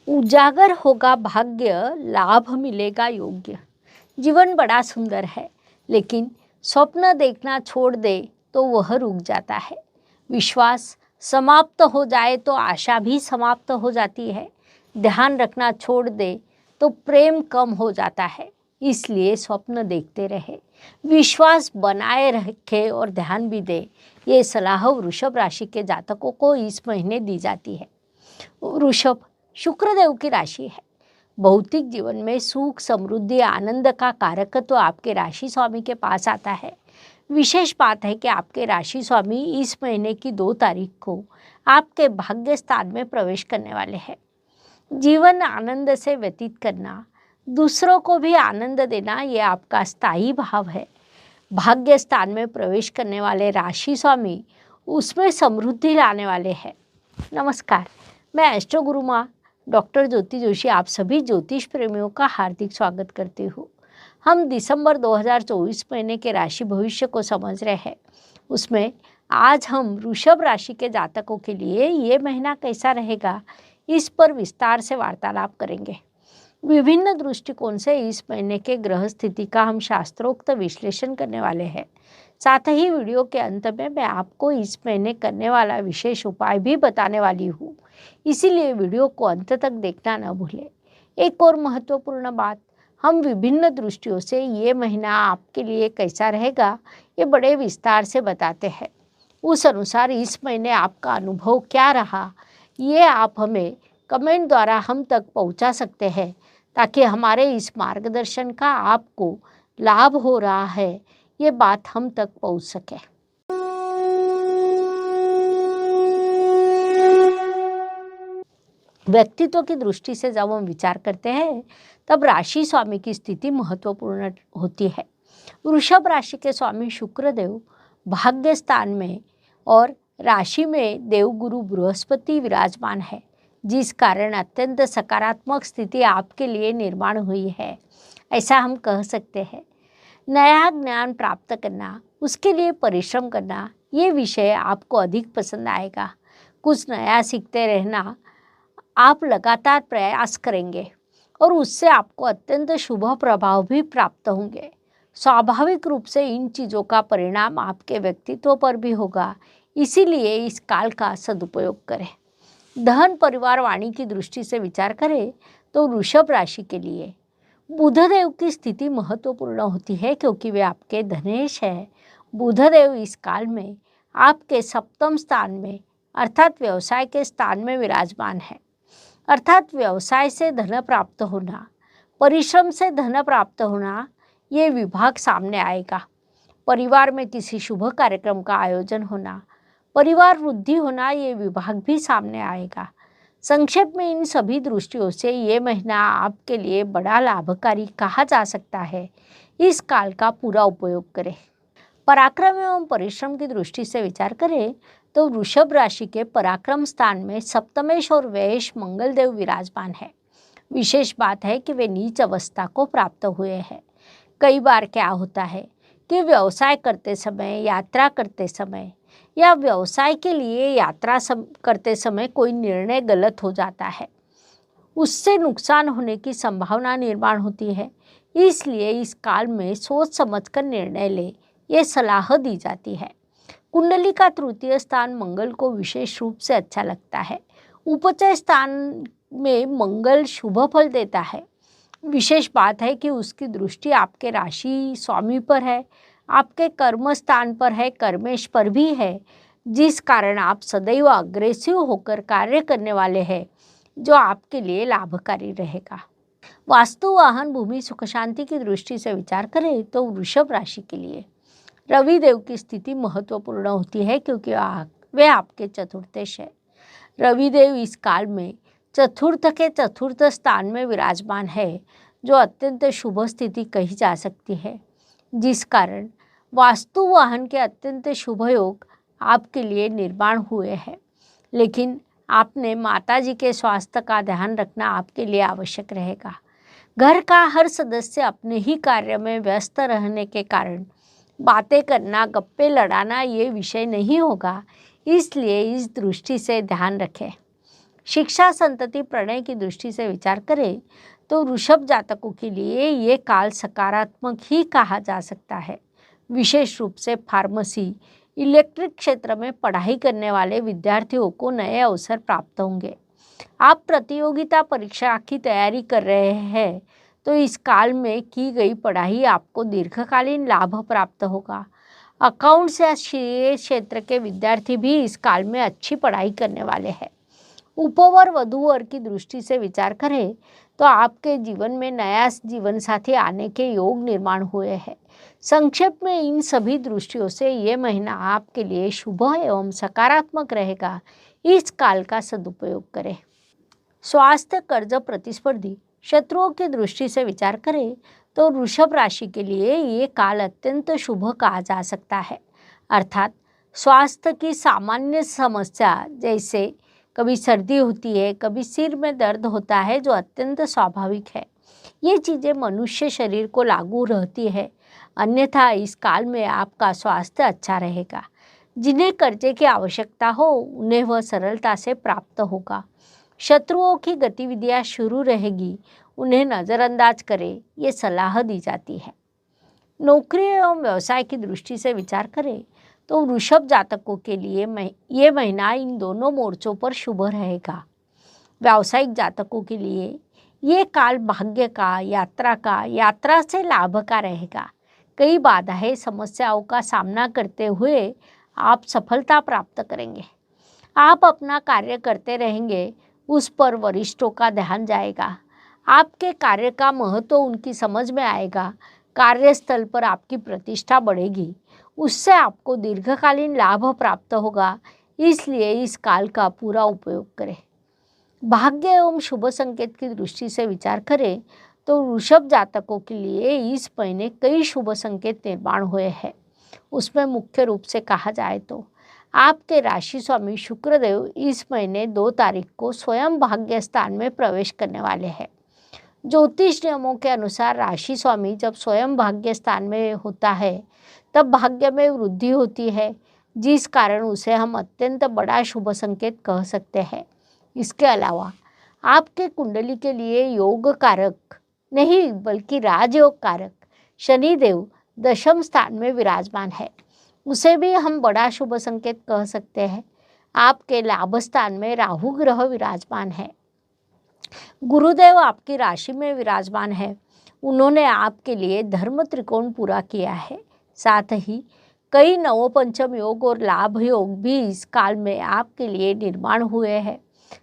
उजागर होगा भाग्य, लाभ मिलेगा योग्य। जीवन बड़ा सुंदर है, लेकिन स्वप्न देखना छोड़ दे तो वह रुक जाता है। विश्वास समाप्त हो जाए तो आशा भी समाप्त हो जाती है। ध्यान रखना छोड़ दे तो प्रेम कम हो जाता है। इसलिए स्वप्न देखते रहे, विश्वास बनाए रखे और ध्यान भी दे। ये सलाह वृषभ राशि के जातकों को इस महीने दी जाती है। वृषभ शुक्रदेव की राशि है। भौतिक जीवन में सुख, समृद्धि, आनंद का कारकत्व तो आपके राशि स्वामी के पास आता है। विशेष बात है कि आपके राशि स्वामी इस महीने की 2 तारीख को आपके भाग्य स्थान में प्रवेश करने वाले हैं। जीवन आनंद से व्यतीत करना, दूसरों को भी आनंद देना, ये आपका स्थायी भाव है। भाग्य स्थान में प्रवेश करने वाले राशि स्वामी उसमें समृद्धि लाने वाले हैं। नमस्कार, मैं एस्ट्रो गुरु माँ डॉक्टर ज्योति जोशी आप सभी ज्योतिष प्रेमियों का हार्दिक स्वागत करती हूँ। हम दिसंबर 2024 महीने के राशि भविष्य को समझ रहे हैं। उसमें आज हम वृषभ राशि के जातकों के लिए ये महीना कैसा रहेगा, इस पर विस्तार से वार्तालाप करेंगे। विभिन्न दृष्टिकोण से इस महीने के ग्रह स्थिति का हम शास्त्रोक्त विश्लेषण करने वाले हैं। साथ ही वीडियो के अंत में मैं आपको इस महीने करने वाला विशेष उपाय भी बताने वाली हूँ, इसीलिए वीडियो को अंत तक देखना न भूलें। एक और महत्वपूर्ण बात, हम विभिन्न दृष्टियों से ये महीना आपके लिए कैसा रहेगा ये बड़े विस्तार से बताते हैं। उस अनुसार इस महीने आपका अनुभव क्या रहा, ये आप हमें कमेंट द्वारा हम तक पहुंचा सकते हैं, ताकि हमारे इस मार्गदर्शन का आपको लाभ हो रहा है ये बात हम तक पहुंच सके। व्यक्तित्व की दृष्टि से जब हम विचार करते हैं तब राशि स्वामी की स्थिति महत्वपूर्ण होती है। वृषभ राशि के स्वामी शुक्रदेव भाग्य स्थान में और राशि में देवगुरु बृहस्पति विराजमान है, जिस कारण अत्यंत सकारात्मक स्थिति आपके लिए निर्माण हुई है, ऐसा हम कह सकते हैं। नया ज्ञान प्राप्त करना, उसके लिए परिश्रम करना, ये विषय आपको अधिक पसंद आएगा। कुछ नया सीखते रहना, आप लगातार प्रयास करेंगे और उससे आपको अत्यंत शुभ प्रभाव भी प्राप्त होंगे। स्वाभाविक रूप से इन चीज़ों का परिणाम आपके व्यक्तित्व पर भी होगा, इसीलिए इस काल का सदुपयोग करें। धन परिवार वाणी की दृष्टि से विचार करें तो वृषभ राशि के लिए बुधदेव की स्थिति महत्वपूर्ण होती है, क्योंकि वे आपके धनेश है। बुधदेव इस काल में आपके सप्तम स्थान में अर्थात व्यवसाय के स्थान में विराजमान है। अर्थात व्यवसाय से धन प्राप्त होना, परिश्रम से धन प्राप्त होना, ये विभाग सामने आएगा। परिवार में किसी शुभ कार्यक्रम का आयोजन होना, परिवार वृद्धि होना, ये विभाग भी सामने आएगा। संक्षेप में इन सभी दृष्टियों से ये महीना आपके लिए बड़ा लाभकारी कहा जा सकता है। इस काल का पूरा उपयोग करें। पराक्रम एवं परिश्रम की दृष्टि से विचार करें तो वृषभ राशि के पराक्रम स्थान में सप्तमेश और व्ययेश मंगलदेव विराजमान है। विशेष बात है कि वे नीच अवस्था को प्राप्त हुए हैं। कई बार क्या होता है कि व्यवसाय करते समय, यात्रा करते समय या व्यवसाय के लिए यात्रा करते समय कोई निर्णय गलत हो जाता है, उससे नुकसान होने की संभावना निर्माण होती है। इसलिए इस काल में सोच समझकर निर्णय ले, ये सलाह दी जाती है। कुंडली का तृतीय स्थान मंगल को विशेष रूप से अच्छा लगता है। उपचय स्थान में मंगल शुभ फल देता है। विशेष बात है कि उसकी दृष्टि आपके राशि स्वामी पर है, आपके कर्म स्थान पर है, कर्मेश पर भी है, जिस कारण आप सदैव अग्रेसिव होकर कार्य करने वाले हैं, जो आपके लिए लाभकारी रहेगा। वास्तु, वाहन, भूमि, सुख शांति की दृष्टि से विचार करें तो वृषभ राशि के लिए रविदेव की स्थिति महत्वपूर्ण होती है, क्योंकि वे आपके चतुर्थेश है। रविदेव इस काल में चतुर्थ के चतुर्थ स्थान में विराजमान है, जो अत्यंत शुभ स्थिति कही जा सकती है, जिस कारण वास्तु वाहन के अत्यंत शुभ योग आपके लिए निर्माण हुए हैं। लेकिन आपने माताजी के स्वास्थ्य का ध्यान रखना आपके लिए आवश्यक रहेगा। घर का हर सदस्य अपने ही कार्य में व्यस्त रहने के कारण बातें करना, गप्पे लड़ाना ये विषय नहीं होगा, इसलिए इस दृष्टि से ध्यान रखें। शिक्षा, संतति, प्रणय की दृष्टि से विचार करें तो वृषभ जातकों के लिए ये काल सकारात्मक ही कहा जा सकता है। विशेष रूप से फार्मेसी, इलेक्ट्रिक क्षेत्र में पढ़ाई करने वाले विद्यार्थियों को नए अवसर प्राप्त होंगे। आप प्रतियोगिता परीक्षा की तैयारी कर रहे हैं तो इस काल में की गई पढ़ाई आपको दीर्घकालीन लाभ प्राप्त होगा। अकाउंट्स या शेयर क्षेत्र के विद्यार्थी भी इस काल में अच्छी पढ़ाई करने वाले हैं। उपवर वधू वर की दृष्टि से विचार करें तो आपके जीवन में नया जीवन साथी आने के योग निर्माण हुए हैं। संक्षेप में इन सभी दृष्टियों से ये महीना आपके लिए शुभ एवं सकारात्मक रहेगा। इस काल का सदुपयोग करें। स्वास्थ्य, कर्ज, प्रतिस्पर्धी, शत्रुओं की दृष्टि से विचार करें तो वृषभ राशि के लिए ये काल अत्यंत शुभ कहा जा सकता है। अर्थात स्वास्थ्य की सामान्य समस्या जैसे कभी सर्दी होती है, कभी सिर में दर्द होता है, जो अत्यंत स्वाभाविक है। ये चीज़ें मनुष्य शरीर को लागू रहती है। अन्यथा इस काल में आपका स्वास्थ्य अच्छा रहेगा। जिन्हें कर्जे की आवश्यकता हो उन्हें वह सरलता से प्राप्त होगा। शत्रुओं की गतिविधियां शुरू रहेगी, उन्हें नज़रअंदाज करें, ये सलाह दी जाती है। नौकरी एवं व्यवसाय की दृष्टि से विचार करें तो वृषभ जातकों के लिए ये महीना इन दोनों मोर्चों पर शुभ रहेगा। व्यावसायिक जातकों के लिए ये काल भाग्य का, यात्रा से लाभ का रहेगा। कई बाधाएं, समस्याओं का सामना करते हुए आप सफलता प्राप्त करेंगे। आप अपना कार्य करते रहेंगे, उस पर वरिष्ठों का ध्यान जाएगा। आपके कार्य का महत्व उनकी समझ में आएगा। कार्यस्थल पर आपकी प्रतिष्ठा बढ़ेगी, उससे आपको दीर्घकालीन लाभ प्राप्त होगा। इसलिए इस काल का पूरा उपयोग करें। भाग्य एवं शुभ संकेत की दृष्टि से विचार करें तो वृषभ जातकों के लिए इस महीने कई शुभ संकेत निर्माण हुए हैं। उसमें मुख्य रूप से कहा जाए तो आपके राशि स्वामी शुक्रदेव इस महीने 2 तारीख को स्वयं भाग्य स्थान में प्रवेश करने वाले हैं। ज्योतिष नियमों के अनुसार राशि स्वामी जब स्वयं भाग्य स्थान में होता है तब भाग्य में वृद्धि होती है, जिस कारण उसे हम अत्यंत बड़ा शुभ संकेत कह सकते हैं। इसके अलावा आपके कुंडली के लिए योग कारक नहीं बल्कि राजयोग कारक शनिदेव दशम स्थान में विराजमान है, उसे भी हम बड़ा शुभ संकेत कह सकते हैं। आपके लाभ स्थान में राहु ग्रह विराजमान है। गुरुदेव आपकी राशि में विराजमान है, उन्होंने आपके लिए धर्म त्रिकोण पूरा किया है। साथ ही कई नवोपंचम योग और लाभ योग भी इस काल में आपके लिए निर्माण हुए हैं।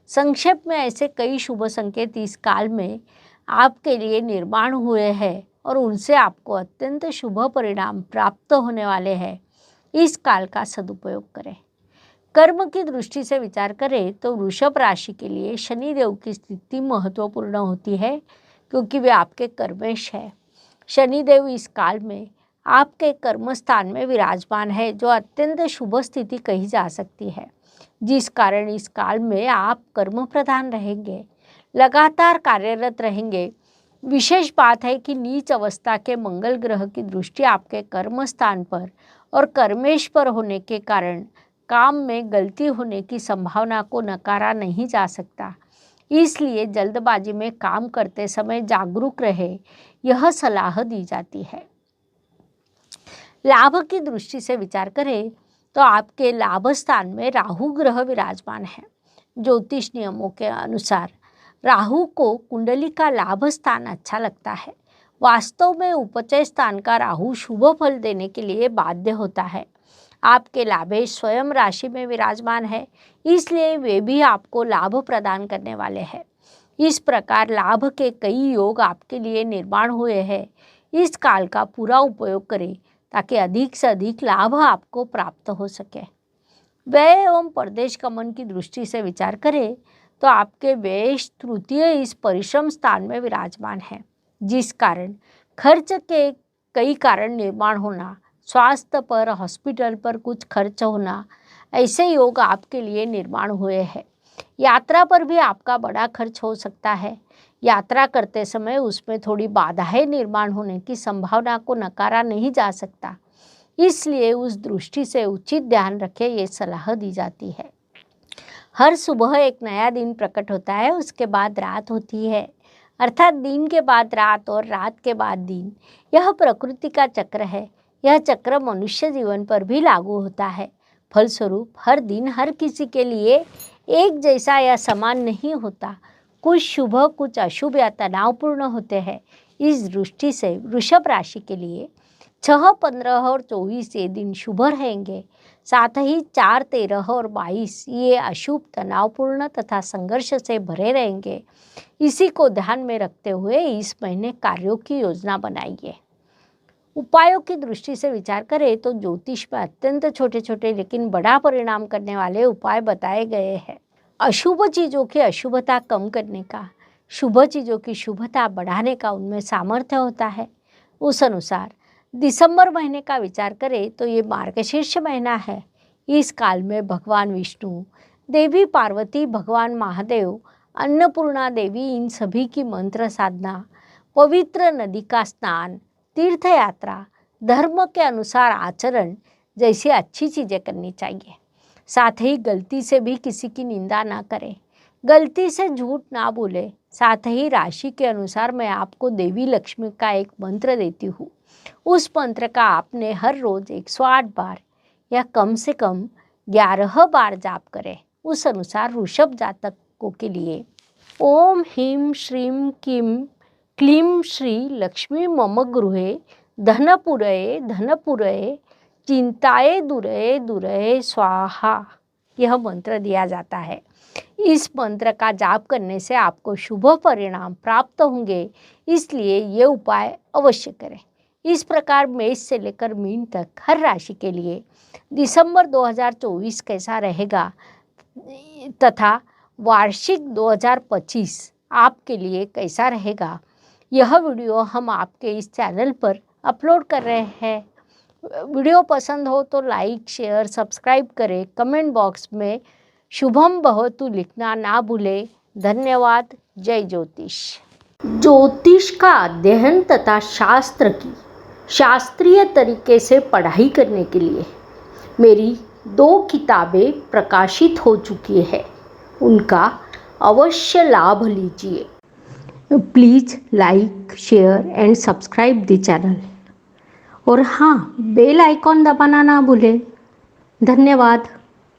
संक्षेप में ऐसे कई शुभ संकेत इस काल में आपके लिए निर्माण हुए हैं और उनसे आपको अत्यंत शुभ परिणाम प्राप्त होने वाले हैं। इस काल का सदुपयोग करें। कर्म की दृष्टि से विचार करें तो वृषभ राशि के लिए शनिदेव की स्थिति महत्वपूर्ण होती है, क्योंकि वे आपके कर्मेश है। शनिदेव इस काल में आपके कर्म स्थान में विराजमान है, जो अत्यंत शुभ स्थिति कही जा सकती है, जिस कारण इस काल में आप कर्म प्रधान रहेंगे, लगातार कार्यरत रहेंगे। विशेष बात है कि नीच अवस्था के मंगल ग्रह की दृष्टि आपके कर्म स्थान पर और कर्मेश पर होने के कारण काम में गलती होने की संभावना को नकारा नहीं जा सकता। इसलिए जल्दबाजी में काम करते समय जागरूक रहे, यह सलाह दी जाती है। लाभ की दृष्टि से विचार करें तो आपके लाभ स्थान में राहु ग्रह विराजमान है। ज्योतिष नियमों के अनुसार राहु को कुंडली का लाभ स्थान अच्छा लगता है। वास्तव में उपचय स्थान का राहु शुभ फल देने के लिए बाध्य होता है। आपके लाभेश स्वयं राशि में विराजमान है, इसलिए वे भी आपको लाभ प्रदान करने वाले हैं। इस प्रकार लाभ के कई योग आपके लिए निर्माण हुए हैं। इस काल का पूरा उपयोग करें ताकि अधिक से अधिक लाभ आपको प्राप्त हो सके। व्यय एवं परदेश गमन की दृष्टि से विचार करें तो आपके व्यय तृतीय इस परिश्रम स्थान में विराजमान है, जिस कारण खर्च के कई कारण निर्माण होना, स्वास्थ्य पर, हॉस्पिटल पर कुछ खर्च होना, ऐसे योग आपके लिए निर्माण हुए हैं। यात्रा पर भी आपका बड़ा खर्च हो सकता है। यात्रा करते समय उसमें थोड़ी बाधाएं निर्माण होने की संभावना को नकारा नहीं जा सकता, इसलिए उस दृष्टि से उचित ध्यान रखें, ये सलाह दी जाती है। हर सुबह एक नया दिन प्रकट होता है, उसके बाद रात होती है, अर्थात दिन के बाद रात और रात के बाद दिन। यह प्रकृति का चक्र है। यह चक्र मनुष्य जीवन पर भी लागू होता है। फलस्वरूप हर दिन हर किसी के लिए एक जैसा या समान नहीं होता। कुछ शुभ, कुछ अशुभ या तनावपूर्ण होते हैं। इस दृष्टि से वृषभ राशि के लिए 6, 15 और 24 ये दिन शुभ रहेंगे। साथ ही 4, 13 और 22 ये अशुभ, तनावपूर्ण तथा संघर्ष से भरे रहेंगे। इसी को ध्यान में रखते हुए इस महीने कार्यों की योजना बनाइए। उपायों की दृष्टि से विचार करें तो ज्योतिष में अत्यंत छोटे छोटे लेकिन बड़ा परिणाम करने वाले उपाय बताए गए हैं। अशुभ चीज़ों की अशुभता कम करने का, शुभ चीज़ों की शुभता बढ़ाने का उनमें सामर्थ्य होता है। उस अनुसार दिसंबर महीने का विचार करें तो ये मार्गशीर्ष महीना है। इस काल में भगवान विष्णु, देवी पार्वती, भगवान महादेव, अन्नपूर्णा देवी, इन सभी की मंत्र साधना, पवित्र नदी का स्नान, तीर्थ यात्रा, धर्म के अनुसार आचरण जैसी अच्छी चीज़ें करनी चाहिए। साथ ही गलती से भी किसी की निंदा ना करें, गलती से झूठ ना बोले। साथ ही राशि के अनुसार मैं आपको देवी लक्ष्मी का एक मंत्र देती हूँ। उस मंत्र का आपने हर रोज 108 बार या कम से कम 11 बार जाप करें। उस अनुसार वृषभ जातकों के लिए ओम ह्रीं श्रीं क्लीं क्लीं श्री लक्ष्मी मम गृहे धनपुरये धनपुरये चिंताये दुरये दुरये स्वाहा, यह मंत्र दिया जाता है। इस मंत्र का जाप करने से आपको शुभ परिणाम प्राप्त होंगे, इसलिए ये उपाय अवश्य करें। इस प्रकार मेष से लेकर मीन तक हर राशि के लिए दिसंबर 2024 कैसा रहेगा तथा वार्षिक 2025 आपके लिए कैसा रहेगा, यह वीडियो हम आपके इस चैनल पर अपलोड कर रहे हैं। वीडियो पसंद हो तो लाइक, शेयर, सब्सक्राइब करें। कमेंट बॉक्स में शुभम भवतु लिखना ना भूलें। धन्यवाद। जय ज्योतिष। ज्योतिष का अध्ययन तथा शास्त्र की शास्त्रीय तरीके से पढ़ाई करने के लिए मेरी 2 किताबें प्रकाशित हो चुकी है, उनका अवश्य लाभ लीजिए। Please like, share and subscribe the channel. और हाँ, बेल आइकॉन दबाना ना भूलें। धन्यवाद।